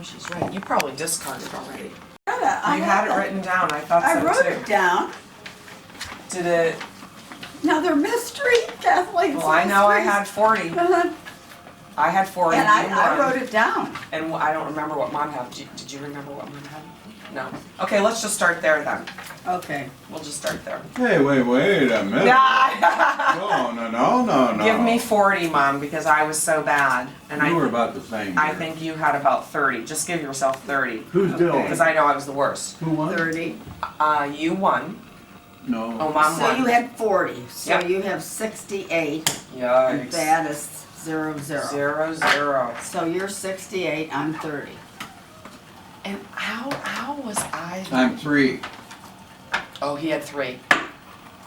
she's right. You probably discarded already. I You had it written down. I thought so too. I wrote it down. Did it? Another mystery, Kathleen's Well, I know I mysteries. had 40. Uh-huh. I had 40. And you I won. wrote it down. And I don't remember what Mom had. Did you remember what Mom had? No. Okay, let's just start there then. Okay. We'll just start there. Hey, wait a minute. No. Give me 40, Mom, because I was so bad. And You were about the same. I think you had about 30. Just give yourself 30. Who's Dylan? Because I know I was the worst. Who won? 30. You won. No. Oh, Mom So won. you had 40. So Yep. you have 68. Yikes. And that is 0, 0. 0, 0. So you're 68, I'm 30. And how was I? I'm 3. Oh, he had 3.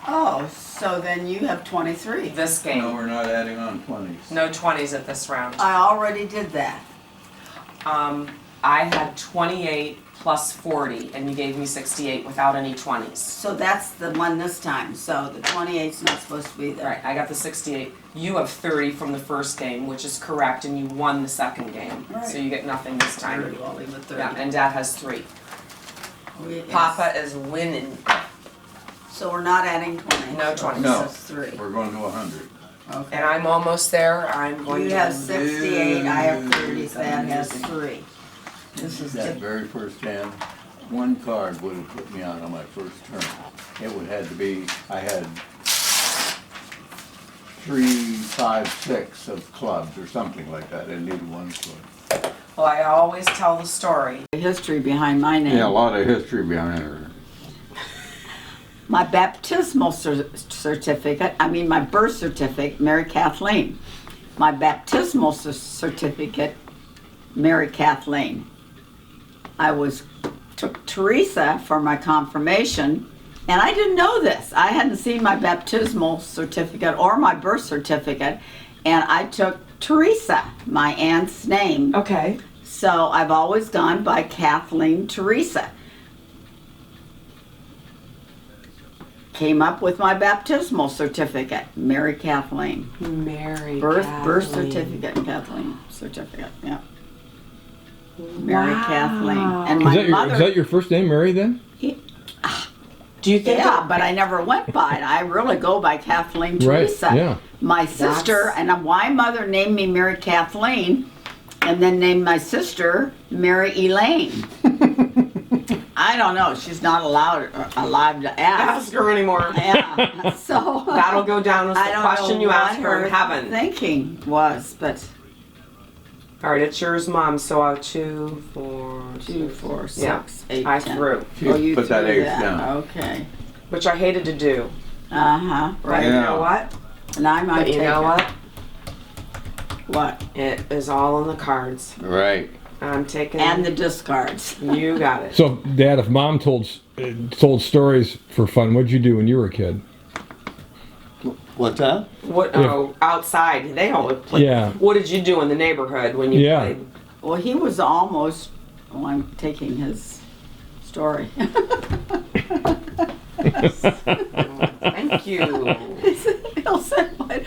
Oh, so then you have 23. This game. No, we're not adding on 20s. No 20s at this round. I already did that. I had 28 plus 40, and you gave me 68 without any 20s. So that's the one this time. So the 28's not supposed to be there. Right, I got the 68. You have 30 from the first game, which is correct, and you won the second game. Right. So you get nothing this time. 30, I'll leave it 30. Yeah, and Dad has 3. Papa is winning. So we're not adding 20. No so 20s. No. That's 3. We're going to 100. Okay. And I'm almost there. I'm going You to have 68, I have 30, so that lose. has 3. This is that very first hand. One card would have put me out on my first turn. It would have to be, I had 3, 5, 6 of clubs or something like that. I needed one club. Well, I always tell the story. The history behind my name. Yeah, a lot of history behind her. My baptismal certificate, my birth certificate, Mary Kathleen. My baptismal certificate, Mary Kathleen. Took Teresa for my confirmation, and I didn't know this. I hadn't seen my baptismal certificate or my birth certificate, and I took Teresa, my aunt's name. Okay. So I've always gone by Kathleen Teresa. Came up with my baptismal certificate, Mary Kathleen. Mary Birth Kathleen. certificate, Kathleen certificate, yeah. Mary Kathleen. And Is my that, mother. is that your first name, Mary, then? Do you think? Yeah, but I never went by it. I really go by Kathleen Right, Teresa. yeah. My sister, and my mother named me Mary Kathleen, and then named my sister Mary Elaine. I don't know. She's not allowed to ask. Ask her anymore. Yeah. So That'll go down as I the don't question know you what ask her in heaven. thinking was, but All right, it's yours, Mom. So 2, 4, 2, 4, 6, Yeah, 8, I 10. threw, She Oh, you put that threw ace that. down. Okay. which I hated to do. Right. But you Yeah. know what? And I might But you take know it. what? What? It is all in the cards. Right. I'm taking. And the discards. You got it. So, Dad, if Mom told stories for fun, what'd you do when you were a kid? What's that? What? Oh, outside. They always play. Yeah. What did you do in the neighborhood when you Yeah. played? Well, he was almost. Well, I'm taking his story. Thank you. He'll say, why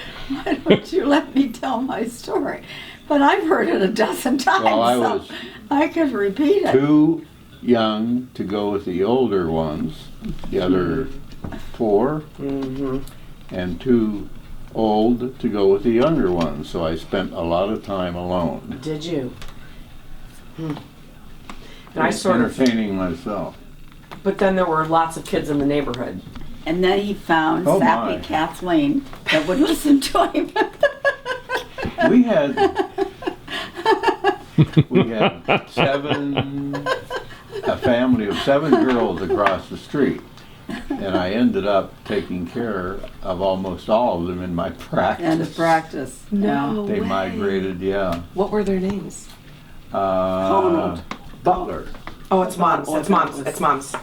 don't you let me tell my story? But I've heard it a dozen times, Well, I so was I could repeat it. too young to go with the older ones, the other 4, Mm-hmm. and too old to go with the younger ones. So I spent a lot of time alone. Did you? And I sort of. entertaining myself. But then there were lots of kids in the neighborhood. And then he found Oh, Sappy my. Kathleen that would listen to him. We had a family of 7 girls across the street, and I ended up taking care of almost all of them in my practice. And the practice. No. They way. migrated, yeah. What were their names? Ronald. Butler. Oh, it's Mom's. Oh, It's Mom's. that was- It's Mom's.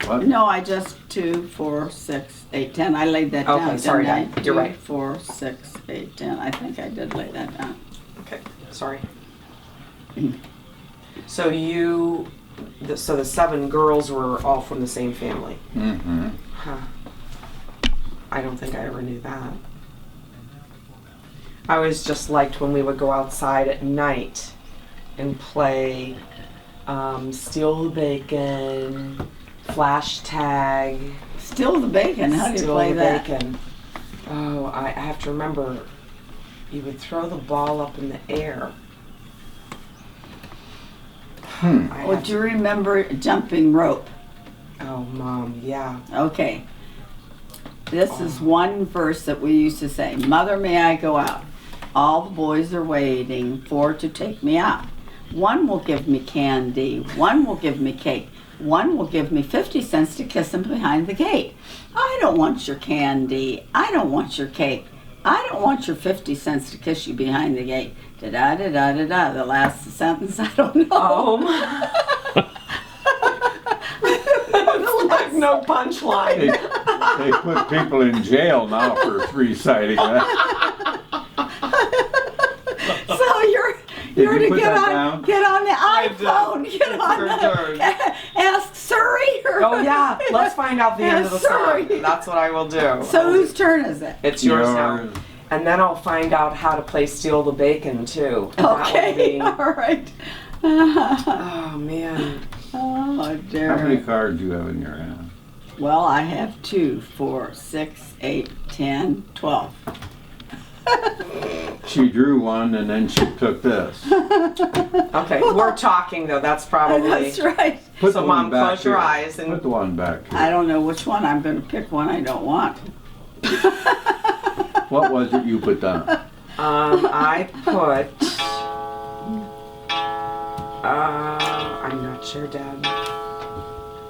What? No, I just 2, 4, 6, 8, 10. I laid that Okay, down. sorry, didn't I? Dad. You're 2, right. 4, 6, 8, 10. I think I did lay that down. Okay, sorry. So so the 7 girls were all from the same family. Mm-hmm. Huh. I don't think I ever knew that. I always just liked when we would go outside at night and play Steal the Bacon, Flash Tag. Steal the Bacon. How do you Steal play the that? Bacon. Oh, I have to remember. You would throw the ball up in the air. I Well, have do you remember jumping rope? Oh, Mom, yeah. Okay. This is one verse that we used to say, Mother, may I go out? All the boys are waiting for to take me out. One will give me candy, one will give me cake, one will give me 50 cents to kiss him behind the gate. I don't want your candy, I don't want your cake, I don't want your 50 cents to kiss you behind the gate. Da-da-da-da-da-da, the last sentence, I don't know. Oh, it's like no punchline. They put people in jail now for reciting that. So you're you to put get that on down? get on the did. iPhone, get on It's the, ask Surrey. Or, Oh, yeah. Let's find out the end of the Sorry. song. That's what I will do. So whose turn is it? It's yours now. And then I'll find out how to play Steal the Bacon, too. That will Okay, be- all right. Oh, man. Oh dear. How many cards do you have in your hand? Well, I have 2, 4, 6, 8, 10, 12. She drew one and then she took this. Okay, we're talking, though. That's probably... That's right. Put So, the Mom, one back close your here. eyes and- Put the one back here. I don't know which one. I'm going to pick one I don't want. What was it you put down? I put... I'm not sure, Dad.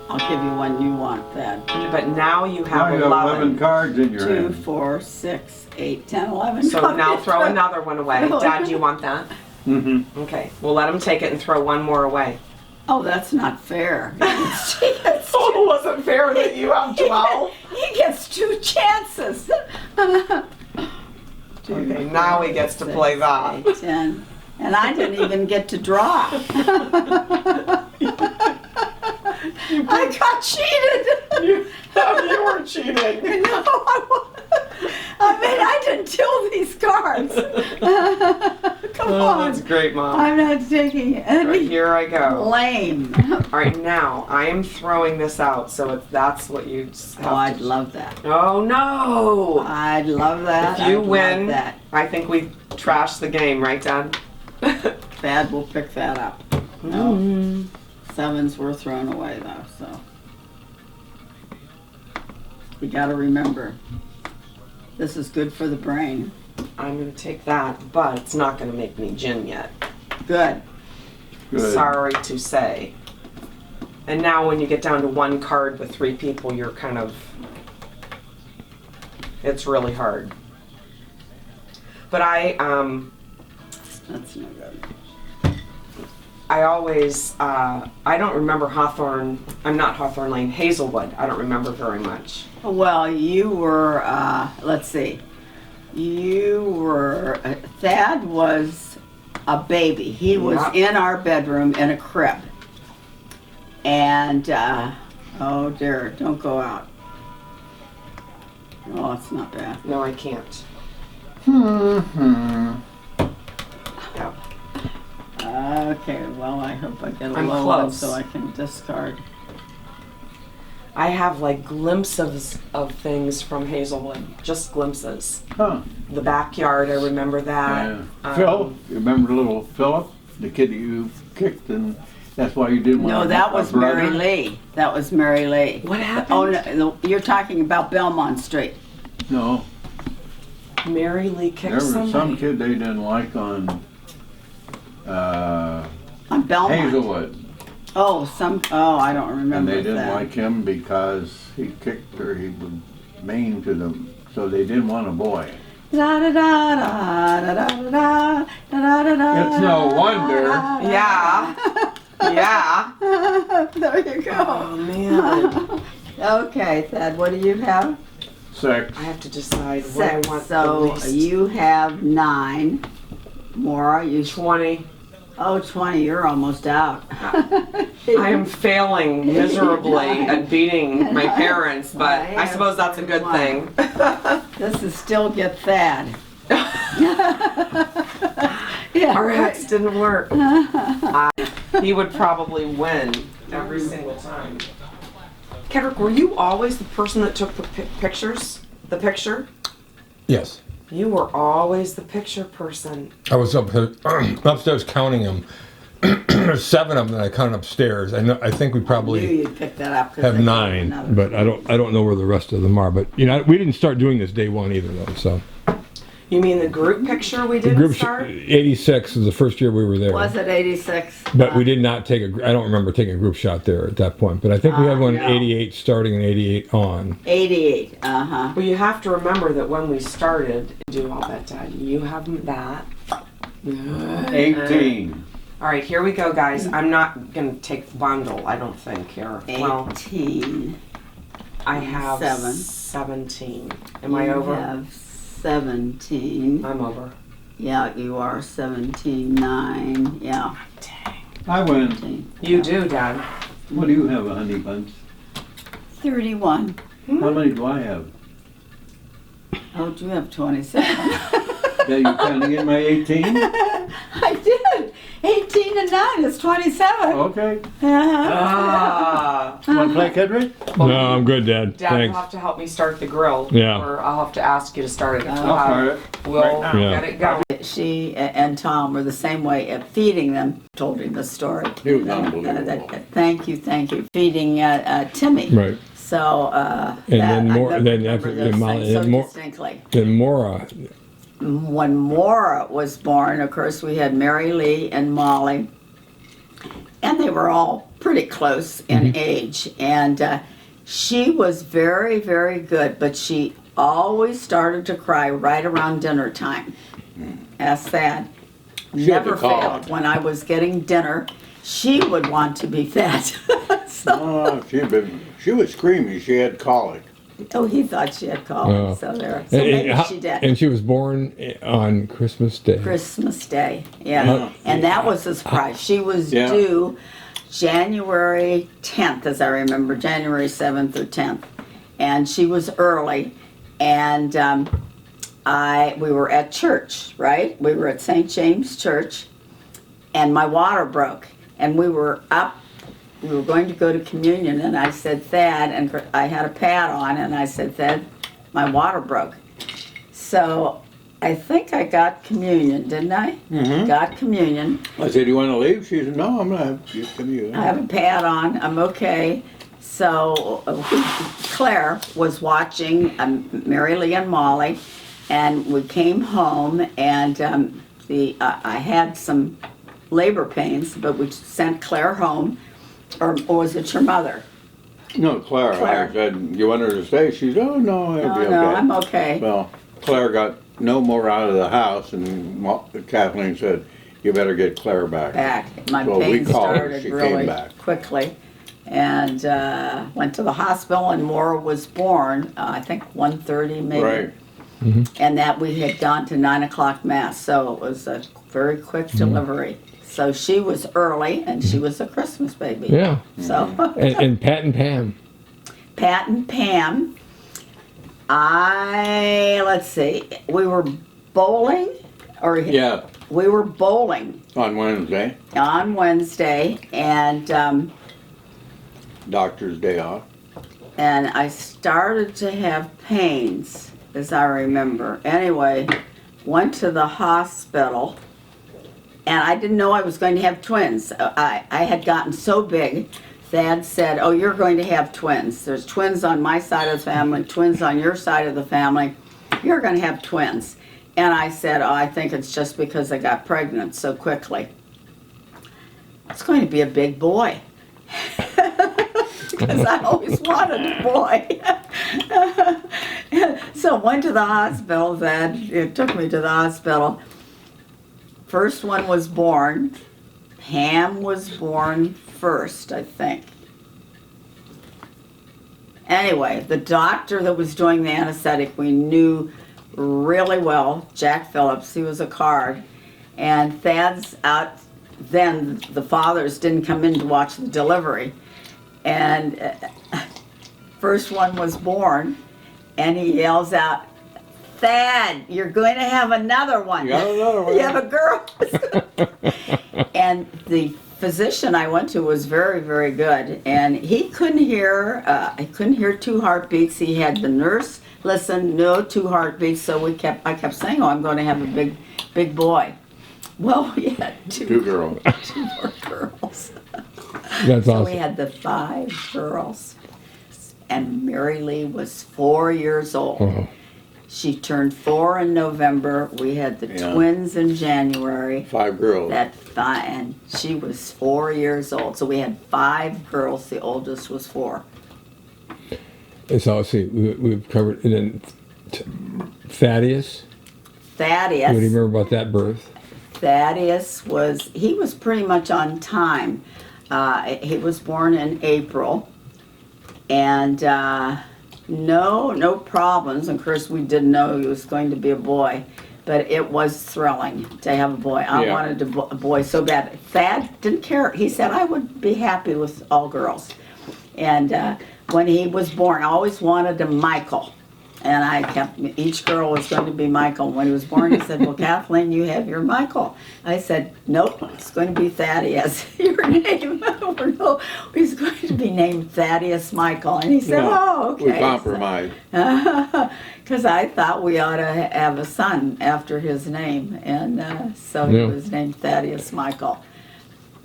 I'll give you one you want, Thad. But now you Now have you have 11 11. cards in your 2, hand. 4, 6, 8, 10, 11. So now throw another one away. Throw it. Dad, do you want that? Mm-hmm. Okay, we'll let him take it and throw one more away. Oh, that's not fair. He gets Oh, it wasn't fair that you have 12. He gets 2 chances. Okay, now he gets to play that. 8, 10. And I didn't even get to draw. I got cheated. You were cheating. No, I mean, I didn't till these cards. Come Oh, on. that's great, Mom. I'm not taking Right, any here I go. blame. All right, now I am throwing this out, so that's what you have Oh, I'd to... love that. Oh, no. I'd love that. If you I'd love win, that. I think we trashed the game, right, Dad? Thad will pick that up. No. 7s were thrown away, though, so. You gotta remember, this is good for the brain. I'm going to take that, but it's not going to make me gin yet. Good. Good. Sorry to say. And now when you get down to one card with 3 people, you're kind of... It's really hard. But That's no good. I always, I don't remember Hawthorne, I'm not Hawthorne Lane, Hazelwood. I don't remember very much. Well, you were, let's see. Thad was a baby. He was Yep. in our bedroom in a crib. And, oh dear, don't go out. Oh, it's not bad. No, I can't. Mm-hmm. Yeah. Okay, well, I hope I get a I'm low one close. so I can discard. I have like glimpses of things from Hazelwood, just glimpses. Huh. The backyard, I remember that. Yeah. Phil, you remember little Philip, the kid that you kicked, and that's why you didn't want No, to that was Mary Lee. That was Mary Lee. What happened? Oh, no, you're talking about Belmont Street. No, Mary Lee there kicked was somebody. some kid they didn't like on On Belmont. Hazelwood, Oh, I don't and remember they didn't that. like him because he kicked her. He was mean to them, so they didn't want a boy. Da da da da da da da da da da. It's no wonder. Yeah. Yeah. There you go. Oh, man. Okay, Thad, what do you have? 6. I have to decide what I 6. want the So least. you have 9. Maura, you 20. Oh, 20, you're almost out. I am failing miserably at beating my parents, but I suppose that's a good thing. This is still get Thad. Yeah, Our right. hacks didn't work. He would probably win every single time. Kedrick, were you always the person that took the pictures? The picture? Yes. You were always the picture person. I was upstairs counting them. There's 7 of them that I counted upstairs. I think we I knew probably you'd pick that up. 'cause have they gave 9, another- but I don't know where the rest of them are. But you know, we didn't start doing this day 1 either, though. So You mean the group picture we the didn't group start? 86 is the first year we were there. Was it 86? But we did not take I don't remember taking a group shot there at that point. But I think we had one in no. 88 starting and 88 on. 88, uh-huh. Well, you have to remember that when we started, do all that, Dad. You have that. 18. All right, here we go, guys. I'm not going to take the bundle, I don't think, here. Well, 18. I have 7. 17. Am I You over? have 17. I'm over. Yeah, you are 17, 9, yeah. I win. 17. You do, Dad. What do you have, a honey buns? 31. How many do I have? Oh, do you have 27? Are you counting in my 18? I did. 18 and 9 is 27. Okay. Uh-huh. Ah. Want to play, Kedrick? No, I'm good, Dad. Dad, Thanks. you'll have to help me start the grill. Yeah. Or I'll have to ask you to start it. I'll start it. We'll right now. Yeah. get it going. She and Tom were the same way at feeding them. Told him the story. It was unbelievable. Thank you. Feeding Timmy. Right. So, And then more- I then remember after- those then Molly- things so and more- distinctly. Then Mora. When Maura was born, of course, we had Mary Lee and Molly, and they were all pretty close in age. And she was very, very good, but she always started to cry right around dinner time. Ask that. She had Never to call. failed. When I was getting dinner, she would want to be fed. So, Oh, she was screaming. She had colic. oh, he thought she had called. Oh. So there. So maybe she did. And she was born on Christmas Day. Christmas Day, yeah. Yeah. And that was a surprise. She was Yeah. due January 10th, as I remember, January 7th or 10th. And she was early. And we were at church, right? We were at St. James Church. And my water broke. And we were going to go to communion. And I said, Thad, and I had a pad on. And I said, Thad, my water broke. So I think I got communion, didn't I? Mm-hmm. Got communion. I said, "You want to leave?" She said, "No, I'm going to have you." I have a pad on. I'm okay. So Claire was watching Mary Lee and Molly, and we came home, and I had some labor pains, but we sent Claire home. Or was it your mother? No, Claire. Claire. I said, "You want her to stay?" She said, "Oh no, I'll Oh be okay." no, I'm okay. Well, Claire got no more out of the house, and Kathleen said, "You better get Claire back." Back. My Well, we pain called her. started She came really back. quickly. And went to the hospital, and Maura was born, I think 1:30 maybe. Right. And that we had gone to 9 o'clock mass, so it was a very quick delivery. So she was early, and she was a Christmas baby. Yeah. So And Pat and Pam. Pat and Pam, let's see, we were bowling, or Yeah, we were bowling on Wednesday, on Wednesday, and doctor's day off. I started to have pains, as I remember. Anyway, went to the hospital, and I didn't know I was going to have twins. I had gotten so big. Thad said, "Oh, you're going to have twins. There's twins on my side of the family, twins on your side of the family. You're going to have twins." And I said, "Oh, I think it's just because I got pregnant so quickly. It's going to be a big boy." Because I always wanted a boy. So went to the hospital. It took me to the hospital. First one was born. Pam was born first, I think. Anyway, the doctor that was doing the anesthetic, we knew really well, Jack Phillips. He was a card. And Thad's out. Then the fathers didn't come in to watch the delivery. And first one was born, and he yells out, Thad, you're going to have another one. You got another one. You have a girl. And the physician I went to was very, very good, and he couldn't hear. I couldn't hear 2 heartbeats. He had the nurse listen, no 2 heartbeats. So I kept saying, "Oh, I'm going to have a big boy." Well, we had 2 girls. 2 more girls. That's So awesome. we had the 5 girls, and Mary Lee was 4 years old. Oh. She turned 4 in November. We had the Yeah. twins in January. 5 girls. And she was 4 years old. So we had 5 girls. The oldest was 4. And so let's see, we've covered, and then Thaddeus. Thaddeus. What do you remember about that birth? Thaddeus he was pretty much on time. He was born in April, and no problems. Of course, we didn't know he was going to be a boy, but it was thrilling to have a boy. I Yeah. wanted a boy so bad. Thad didn't care. He said, I would be happy with all girls. And when he was born, I always wanted a Michael. And I kept, each girl was going to be Michael. When he was born, he said, well, Kathleen, you have your Michael. I said, nope, it's going to be Thaddeus, your name. No, he's going to be named Thaddeus Michael. And he said, Yeah. oh, okay. We compromised. Because I thought we ought to have a son after his name. And so he Yeah. was named Thaddeus Michael.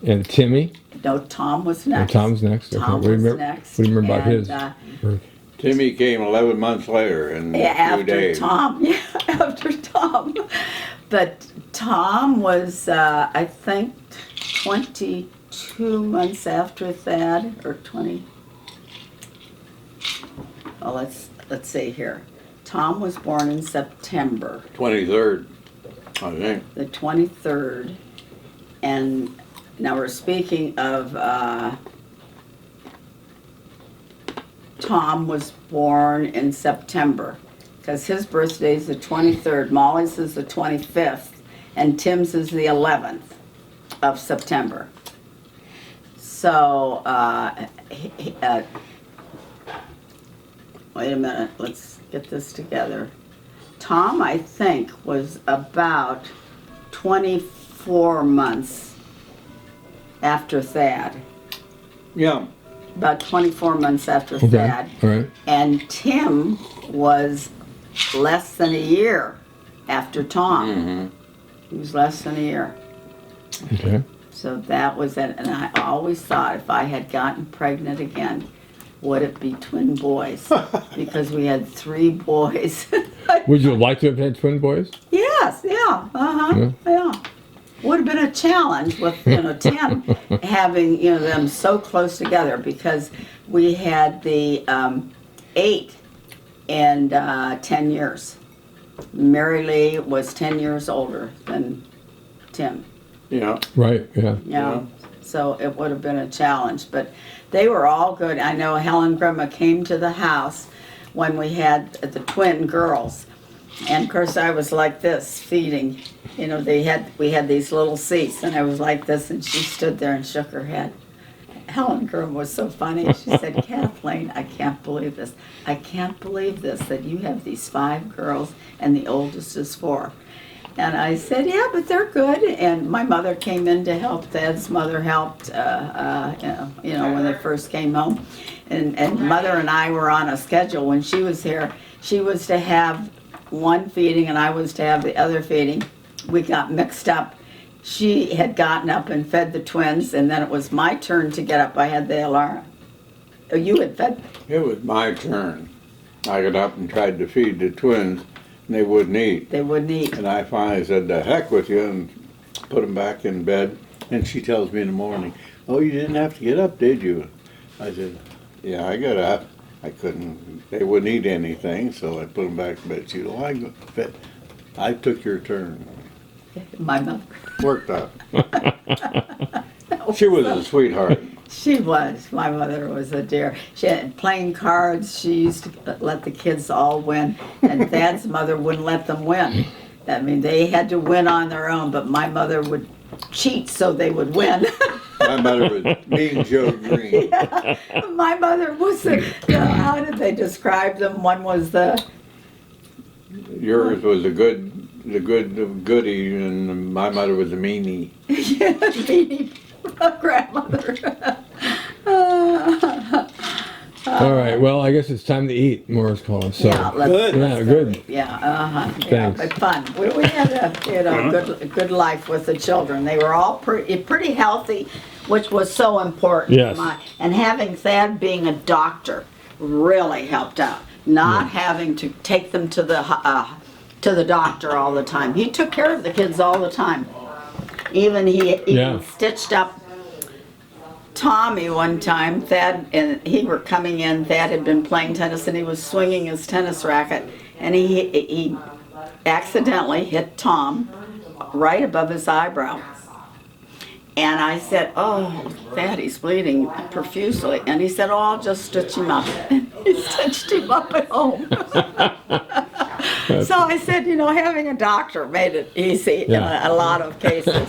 And Timmy. No, Tom was And next. Tom's next. Tom What do you was remember, next. What do you remember about And, his birth? Timmy came 11 months later in Yeah, a few after days. Tom. Yeah, after Tom. But Tom was, I think, 22 months after Thad, or 20. Well, let's see here. Tom was born in September, 23rd, I think. the 23rd, and now we're speaking of. Tom was born in September because his birthday is the 23rd. Molly's is the 25th, and Tim's is the 11th of September. So, wait a minute, let's get this together. Tom, I think, was about 24 months after Thad. Yeah. About 24 months after Okay. Thad. All right. And Tim was less than a year after Tom. Mm-hmm. He was less than a year. Okay. So that was it. And I always thought if I had gotten pregnant again, would it be twin boys? Because we had 3 boys. Would you like to have had twin boys? Yes, yeah, yeah. Would have been a challenge with, Tim having, them so close together because we had the 8 and 10 years. Mary Lee was 10 years older than Tim. Yeah. Right. Yeah. Yeah. So it would have been a challenge, but they were all good. I know Helen Grandma came to the house when we had the twin girls. And of course I was like this, feeding. We had these little seats and I was like this and she stood there and shook her head. Helen Graham was so funny. She said, Kathleen, I can't believe this. I can't believe this, that you have these 5 girls and the oldest is 4. And I said, yeah, but they're good. And my mother came in to help. Thad's mother helped, when they first came home. And Mother and I were on a schedule when she was here. She was to have one feeding and I was to have the other feeding. We got mixed up. She had gotten up and fed the twins, and then it was my turn to get up. I had the alarm. Oh, you had fed? It was my turn. I got up and tried to feed the twins, and they wouldn't eat. They wouldn't eat. And I finally said, the heck with you, and put them back in bed. And she tells me in the morning, oh, you didn't have to get up, did you? I said, yeah, I got up. I couldn't, they wouldn't eat anything, so I put them back in bed. She said, I took your turn. My mother. Worked out. She was a sweetheart. She was. My mother was a dear. She had playing cards. She used to let the kids all win, and Dad's mother wouldn't let them win. I mean, they had to win on their own, but my mother would cheat so they would win. My mother was Mean Joe Green. Yeah. My mother was how did they describe them? One was the yours was the goodie, and my mother was a meanie. Yeah, meanie grandmother. All right. Well, I guess it's time to eat. Maura's calling. So. Yeah, let's, Yeah, good. yeah, yeah, Thanks. but fun. We had a good life with the children. They were all pretty healthy, which was so important. Yes. And having Thad being a doctor really helped out. Not having to take them to the doctor all the time. He took care of the kids all the time. Even he stitched up Tommy one time. Thad and he were coming in. Thad had been playing tennis and he was swinging his tennis racket, and he accidentally hit Tom right above his eyebrow. And I said, "Oh, Thad, he's bleeding profusely." And he said, "Oh, I'll just stitch him up." And he stitched him up at home. So I said, having a doctor made it easy in a lot of cases.